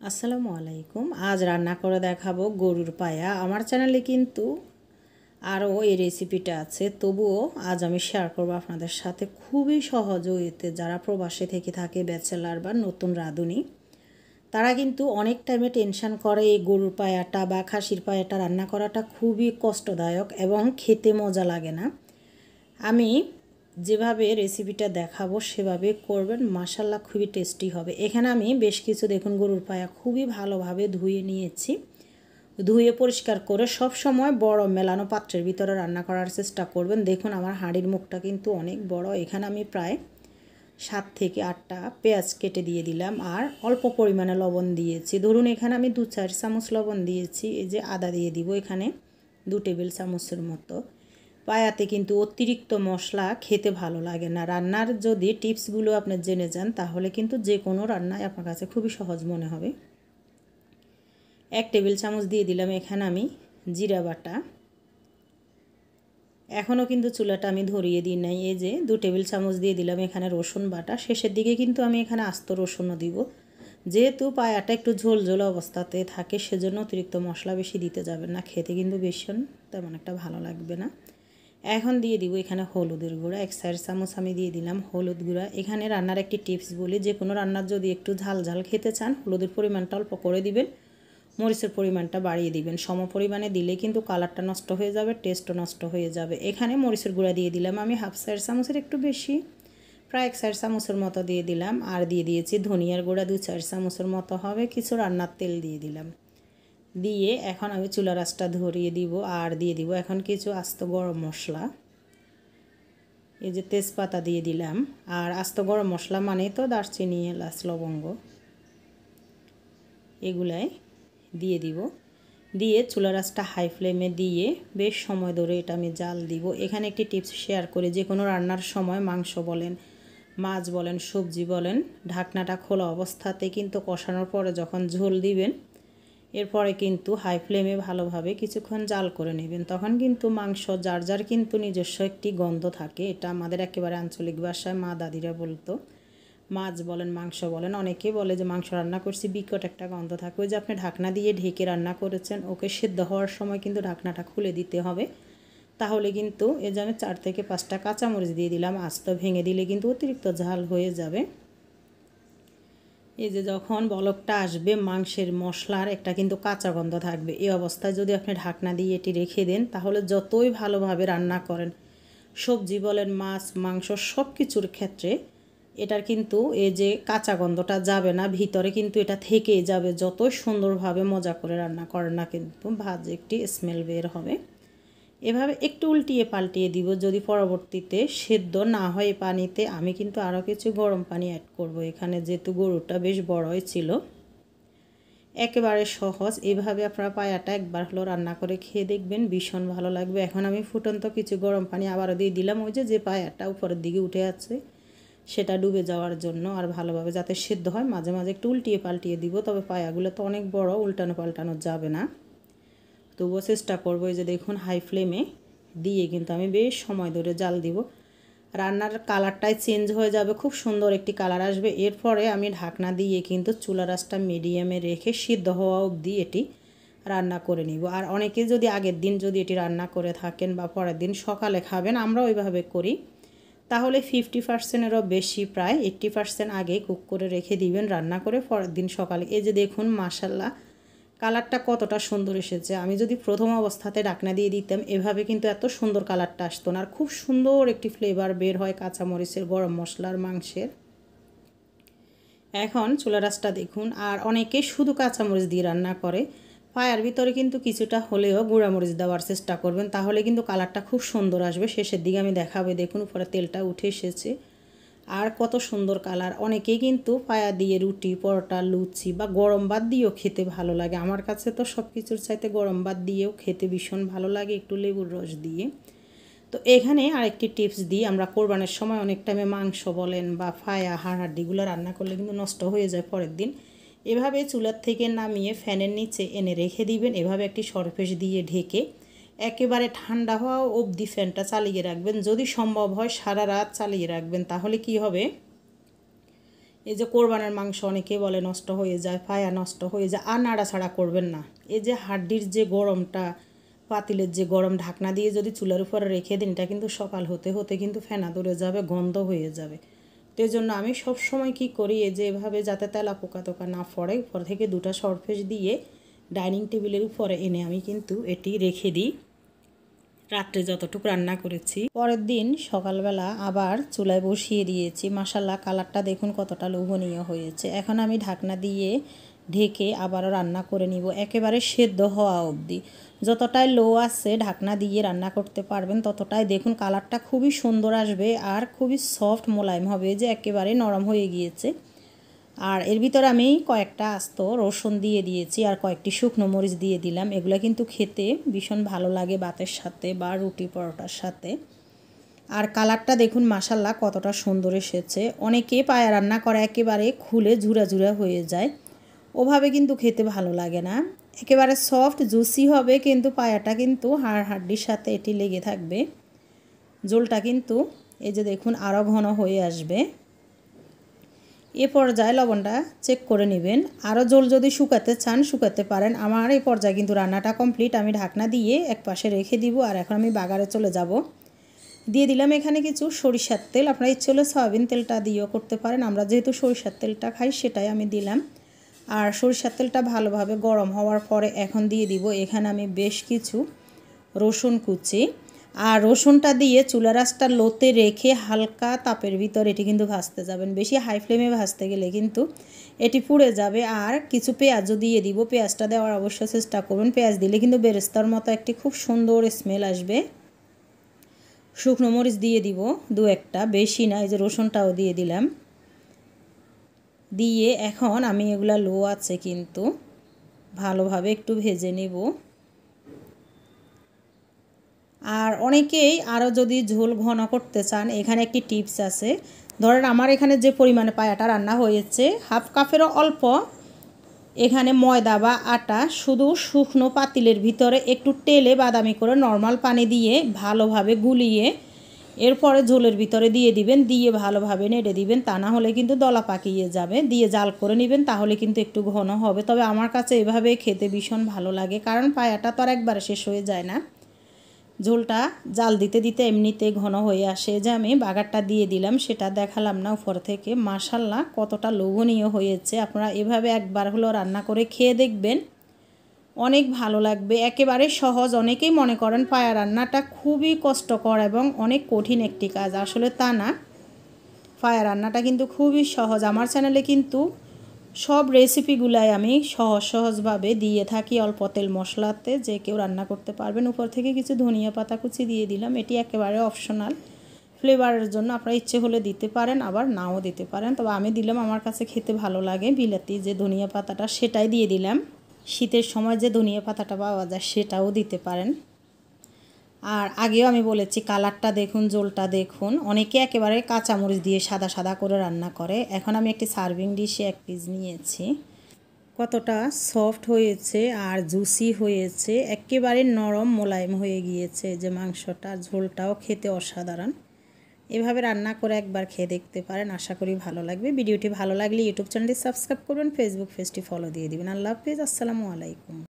আসসালামু আলাইকুম। আজ রান্না করে দেখাবো গরুর পায়া। আমার চ্যানেলে কিন্তু আরও এই রেসিপিটা আছে, তবুও আজ আমি শেয়ার করবো আপনাদের সাথে খুবই সহজ ওয়েতে। যারা প্রবাসে থেকে থাকে, ব্যাচেলার বা নতুন রাঁধুনি, তারা কিন্তু অনেক টাইমে টেনশন করে এই গরুর পায়াটা বা খাসির পায়াটা রান্না করাটা খুবই কষ্টদায়ক এবং খেতে মজা লাগে না। আমি যেভাবে রেসিপিটা দেখাবো সেভাবে করবেন, মাশাল্লাহ খুবই টেস্টি হবে। এখানে আমি বেশ কিছু দেখুন গরুর পায়া খুবই ভালোভাবে ধুয়ে নিয়েছি। ধুয়ে পরিষ্কার করে সব সময় বড় মেলানো পাত্রের ভিতরে রান্না করার চেষ্টা করবেন। দেখুন আমার হাঁড়ির মুখটা কিন্তু অনেক বড়। এখানে আমি প্রায় 7 থেকে 8টা পেঁয়াজ কেটে দিয়ে দিলাম আর অল্প পরিমাণে লবণ দিয়েছি। ধরুন এখানে আমি 2-4 চামচ লবণ দিয়েছি। এই যে আদা দিয়ে দিব এখানে 2 টেবিল চামচের মতো। পায়াতে কিন্তু অতিরিক্ত মশলা খেতে ভালো লাগে না। রান্নার যদি টিপসগুলো আপনি জেনে যান তাহলে কিন্তু যে কোনো রান্নায় আপনার কাছে খুবই সহজ মনে হবে। 1 টেবিল চামচ দিয়ে দিলাম এখানে আমি জিরা বাটা। এখনও কিন্তু চুলাটা আমি ধরিয়ে দিই নাই। এই যে 2 টেবিল চামচ দিয়ে দিলাম এখানে রসুন বাটা। শেষের দিকে কিন্তু আমি এখানে আস্ত রসুনও দিব। যেহেতু পায়াটা একটু ঝোল ঝোল অবস্থাতে থাকে, সেজন্য অতিরিক্ত মশলা বেশি দিতে যাবেন না, খেতে কিন্তু ভীষণ তেমন একটা ভালো লাগবে না। এখন দিয়ে দিব এখানে হলুদের গুঁড়া 1 চামচ আমি দিয়ে দিলাম হলুদ গুঁড়া। এখানে রান্নার একটি টিপস বলি, যে কোনো রান্নার যদি একটু ঝাল ঝাল খেতে চান হলুদের পরিমাণটা অল্প করে দিবেন, মরিচের পরিমাণটা বাড়িয়ে দিবেন। সম পরিমাণে দিলে কিন্তু কালারটা নষ্ট হয়ে যাবে, টেস্টও নষ্ট হয়ে যাবে। এখানে মরিচের গুঁড়া দিয়ে দিলাম আমি 1/2 চামচের একটু বেশি, প্রায় 1 চামচের মতো দিয়ে দিলাম। আর দিয়ে দিয়েছি ধনিয়ার গুঁড়া 2-4 চামচের মতো হবে। কিছু রান্নার তেল দিয়ে দিলাম। দিয়ে এখন আমি চুলা আঁচটা ধরিয়ে দিব আর দিয়ে দিব এখন কিছু আস্ত গরম মশলা। এই যে তেজপাতা দিয়ে দিলাম। আর আস্ত গরম মশলা মানেই তো দারচিনি, এলাচ, লবঙ্গ, এগুলাই দিয়ে দিব। দিয়ে চুলার আঁচটা হাই ফ্লেমে দিয়ে বেশ সময় ধরে এটা আমি জাল দিব। এখানে একটি টিপস শেয়ার করি, যে কোনো রান্নার সময় মাংস বলেন, মাছ বলেন, সবজি বলেন, ঢাকনাটা খোলা অবস্থাতে কিন্তু কষানোর পরে যখন ঝোল দিবেন, এরপরে কিন্তু হাই ফ্লেমে ভালোভাবে কিছুক্ষণ জাল করে নেবেন। তখন কিন্তু মাংস যার যার কিন্তু নিজস্ব একটি গন্ধ থাকে। এটা আমাদের একেবারে আঞ্চলিক ভাষায় মা দাদিরা বলতো। মাছ বলেন, মাংস বলেন, অনেকেই বলে যে মাংস রান্না করছি বিকট একটা গন্ধ থাকে। ওই যে আপনি ঢাকনা দিয়ে ঢেকে রান্না করেছেন, ওকে সিদ্ধ হওয়ার সময় কিন্তু ঢাকনাটা খুলে দিতে হবে। তাহলে কিন্তু এই যে আমি 4 থেকে 5টা কাঁচামরিচ দিয়ে দিলাম, আস্ত ভেঙে দিলে কিন্তু অতিরিক্ত ঝাল হয়ে যাবে। এই যে যখন বলকটা আসবে, মাংসের মশলার একটা কিন্তু কাঁচা গন্ধ থাকবে। এই অবস্থায় যদি আপনি ঢাকনা দিয়ে এটি রেখে দেন, তাহলে যতই ভালোভাবে রান্না করেন, সবজি বলেন, মাছ, মাংস, সব কিছুর ক্ষেত্রে এটার কিন্তু এই যে কাঁচা গন্ধটা যাবে না, ভিতরে কিন্তু এটা থেকেই যাবে। যতই সুন্দরভাবে মজা করে রান্না করেন না কিন্তু ভাজে একটি স্মেল বের হবে। এভাবে একটু উল্টিয়ে পাল্টিয়ে দিব। যদি পরবর্তীতে সেদ্ধ না হয় পানিতে, আমি কিন্তু আরও কিছু গরম পানি অ্যাড করব এখানে, যেহেতু গরুটা বেশ বড়ই ছিল। একেবারে সহজ। এভাবে আপনারা পায়াটা একবার হলো রান্না করে খেয়ে দেখবেন, ভীষণ ভালো লাগবে। এখন আমি ফুটন্ত কিছু গরম পানি আবারও দিয়ে দিলাম, ওই যে পায়াটা উপরের দিকে উঠে আছে সেটা ডুবে যাওয়ার জন্য, আর ভালোভাবে যাতে সেদ্ধ হয়। মাঝে মাঝে একটু উল্টিয়ে পাল্টিয়ে দিব, তবে পায়াগুলো তো অনেক বড়, উল্টানো পাল্টানো যাবে না। তবুও চেষ্টা করবো। এই যে দেখুন হাই ফ্লেমে দিয়ে কিন্তু আমি বেশ সময় ধরে জাল দিব। রান্নার কালারটাই চেঞ্জ হয়ে যাবে, খুব সুন্দর একটি কালার আসবে। এরপরে আমি ঢাকনা দিয়ে কিন্তু চুলার আঁচটা মিডিয়ামে রেখে সিদ্ধ হওয়া অবধি এটি রান্না করে নিব। আর অনেকে যদি আগের দিন যদি এটি রান্না করে থাকেন বা পরের দিন সকালে খাবেন, আমরা ওইভাবে করি, তাহলে 50%-এরও বেশি, প্রায় 80% আগে কুক করে রেখে দিবেন রান্না করে পরের দিন সকালে। এই যে দেখুন মাশাল্লাহ কালারটা কতটা সুন্দর এসেছে। আমি যদি প্রথম অবস্থাতে ঢাকনা দিয়ে দিতাম, এভাবে কিন্তু এত সুন্দর কালারটা আসতো না। আর খুব সুন্দর একটি ফ্লেভার বের হয় কাঁচামরিচের, গরম মশলার, মাংসের। এখন চুলা আঁচটা দেখুন। আর অনেকে শুধু কাঁচামরিচ দিয়ে রান্না করে, পায়ার ভিতরে কিন্তু কিছুটা হলেও গুঁড়ামরিচ দেওয়ার চেষ্টা করবেন, তাহলে কিন্তু কালারটা খুব সুন্দর আসবে। শেষের দিকে আমি দেখাবো, দেখুন উপরে তেলটা উঠে এসেছে আর কত সুন্দর কালার। অনেকেই কিন্তু পায়া দিয়ে রুটি, পরোটা, লুচি বা গরম ভাত দিয়েও খেতে ভালো লাগে। আমার কাছে তো সব কিছুর চাইতে গরম ভাত দিয়েও খেতে ভীষণ ভালো লাগে, একটু লেবুর রস দিয়ে। তো এখানে আরেকটি টিপস দিই, আমরা কোরবানের সময় অনেক টাইমে মাংস বলেন বা ফায়া, হাড়গুলো রান্না করলে কিন্তু নষ্ট হয়ে যায় পরের দিন। এভাবে চুলার থেকে নামিয়ে ফ্যানের নিচে এনে রেখে দিবেন, এভাবে একটি সরফেস দিয়ে ঢেকে একেবারে ঠান্ডা হওয়া অবধি ফ্যানটা চালিয়ে রাখবেন। যদি সম্ভব হয় সারা রাত চালিয়ে রাখবেন, তাহলে কি হবে, এই যে কোরবানের মাংস অনেকে বলে নষ্ট হয়ে যায়, পায়া নষ্ট হয়ে যায়, আর নাড়াছাড়া করবেন না। এই যে হাড্ডির যে গরমটা, পাতিলের যে গরম, ঢাকনা দিয়ে যদি চুলার উপরে রেখে দিন, এটা কিন্তু সকাল হতে হতে কিন্তু ফেনা ধরে যাবে, গন্ধ হয়ে যাবে। তো এই জন্য আমি সবসময় কী করি, এই যে এভাবে যাতে তেলা পোকা টোকা না পড়ে, উপর থেকে 2টা সরফেস দিয়ে ডাইনিং টেবিলের উপরে এনে আমি কিন্তু এটি রেখে দিই রাত্রে যতটুকু রান্না করেছি। পরের দিন সকালবেলা আবার চুলায় বসিয়ে দিয়েছি। মাশাল্লাহ কালারটা দেখুন কতটা লোভনীয় হয়েছে। এখন আমি ঢাকনা দিয়ে ঢেকে আবারও রান্না করে নিব একেবারে সেদ্ধ হওয়া অবধি। যতটাই লো আছে ঢাকনা দিয়ে রান্না করতে পারবেন ততটাই দেখুন কালারটা খুবই সুন্দর আসবে আর খুবই সফট মোলায়েম হবে, যে একেবারে নরম হয়ে গিয়েছে। আর এর ভিতরে আমি কয়েকটা আস্ত রসুন দিয়ে দিয়েছি আর কয়েকটি শুকনো মরিচ দিয়ে দিলাম। এগুলো কিন্তু খেতে ভীষণ ভালো লাগে ভাতের সাথে বা রুটি পরোটার সাথে। আর কালারটা দেখুন মাশাল্লাহ কতটা সুন্দর এসেছে। অনেকে পায়া রান্না করে একেবারে খুলে ঝুরা ঝুরা হয়ে যায়, ওভাবে কিন্তু খেতে ভালো লাগে না। একেবারে সফট জুসি হবে, কিন্তু পায়াটা কিন্তু হাড্ডির সাথে এটি লেগে থাকবে। ঝোলটা কিন্তু এই যে দেখুন আরও ঘন হয়ে আসবে। এ পর্যায়ে লবণটা চেক করে নেবেন। আরও ঝোল যদি শুকাতে চান শুকাতে পারেন। আমার এই পর্যায়ে কিন্তু রান্নাটা কমপ্লিট। আমি ঢাকনা দিয়ে এক পাশে রেখে দিব। আর এখন আমি বাগারে চলে যাব। দিয়ে দিলাম এখানে কিছু সরিষার তেল, আপনারা ইচ্ছে হলে সয়াবিন তেলটা দিয়েও করতে পারেন। আমরা যেহেতু সরিষার তেলটা খাই সেটাই আমি দিলাম। আর সরিষার তেলটা ভালোভাবে গরম হওয়ার পরে এখন দিয়ে দিব এখানে আমি বেশ কিছু রসুন কুচি। আর রসুনটা দিয়ে চুলার আঁচটা লোতে রেখে হালকা তাপের ভিতর এটি কিন্তু ভাজতে যাবেন। বেশি হাই ফ্লেমে ভাজতে গেলে কিন্তু এটি পুড়ে যাবে। আর কিছু পেঁয়াজও দিয়ে দিব। পেঁয়াজটা দেওয়ার অবশ্যই চেষ্টা করুন। পেঁয়াজ দিলে কিন্তু বেরেস্তার মতো একটি খুব সুন্দর স্মেল আসবে। শুকনো মরিচ দিয়ে দিব 2-1টা, বেশি না। এই যে রসুনটাও দিয়ে দিলাম। দিয়ে এখন আমি এগুলা লো আছে কিন্তু ভালোভাবে একটু ভেজে নেব। আর অনেকেই আরও যদি ঝোল ঘন করতে চান এখানে একটি টিপস আছে। ধরেন আমার এখানে যে পরিমাণে পায়াটা রান্না হয়েছে, হাফ কাপেরও অল্প এখানে ময়দা বা আটা শুধু শুকনো পাতিলের ভিতরে একটু তেলে বাদামি করে নর্মাল পানি দিয়ে ভালোভাবে গুলিয়ে এরপরে ঝোলের ভিতরে দিয়ে দিবেন। দিয়ে ভালোভাবে নেড়ে দিবেন, তা না হলে কিন্তু দলা পাকিয়ে যাবে। দিয়ে জাল করে নেবেন, তাহলে কিন্তু একটু ঘন হবে। তবে আমার কাছে এভাবে খেতে ভীষণ ভালো লাগে, কারণ পায়াটা তো আর একবারে শেষ হয়ে যায় না। ঝোলটা জাল দিতে দিতে এমনিতে ঘন হয়ে আসে। যে আমি বাগারটা দিয়ে দিলাম সেটা দেখালাম না উপর থেকে। মাশাল্লাহ কতটা লোভনীয় হয়েছে। আপনারা এভাবে একবার হলো রান্না করে খেয়ে দেখবেন, অনেক ভালো লাগবে। একেবারে সহজ। অনেকেই মনে করেন পায়া রান্নাটা খুবই কষ্টকর এবং অনেক কঠিন একটি কাজ, আসলে তা না। পায়া রান্নাটা কিন্তু খুবই সহজ। আমার চ্যানেলে কিন্তু সব রেসিপিগুলাই আমি সহজভাবে দিয়ে থাকি অল্প তেল মশলাতে, যে কেউ রান্না করতে পারবেন। উপর থেকে কিছু ধনিয়া পাতা কুচি দিয়ে দিলাম। এটি একেবারে অপশনাল, ফ্লেভারের জন্য। আপনারা ইচ্ছে হলে দিতে পারেন, আবার নাও দিতে পারেন। তবে আমি দিলাম, আমার কাছে খেতে ভালো লাগে। বিলাতি যে ধনিয়া পাতাটা সেটাই দিয়ে দিলাম। শীতের সময় যে ধনিয়া পাতাটা পাওয়া যায় সেটাও দিতে পারেন। আর আগেও আমি বলেছি কালারটা দেখুন, ঝোলটা দেখুন। অনেকে একেবারে কাঁচামরিচ দিয়ে সাদা সাদা করে রান্না করে। এখন আমি একটি সার্ভিং ডিশে 1 পিস নিয়েছি। কতটা সফট হয়েছে আর জুসি হয়েছে, একেবারে নরম মোলায়েম হয়ে গিয়েছে যে মাংসটা। ঝোলটাও খেতে অসাধারণ। এভাবে রান্না করে একবার খেয়ে দেখতে পারেন, আশা করি ভালো লাগবে। ভিডিওটি ভালো লাগলে ইউটিউব চ্যানেলটি সাবস্ক্রাইব করবেন, ফেসবুক পেজটি ফলো দিয়ে দিবেন। আল্লাহ হাফেজ, আসসালামু আলাইকুম।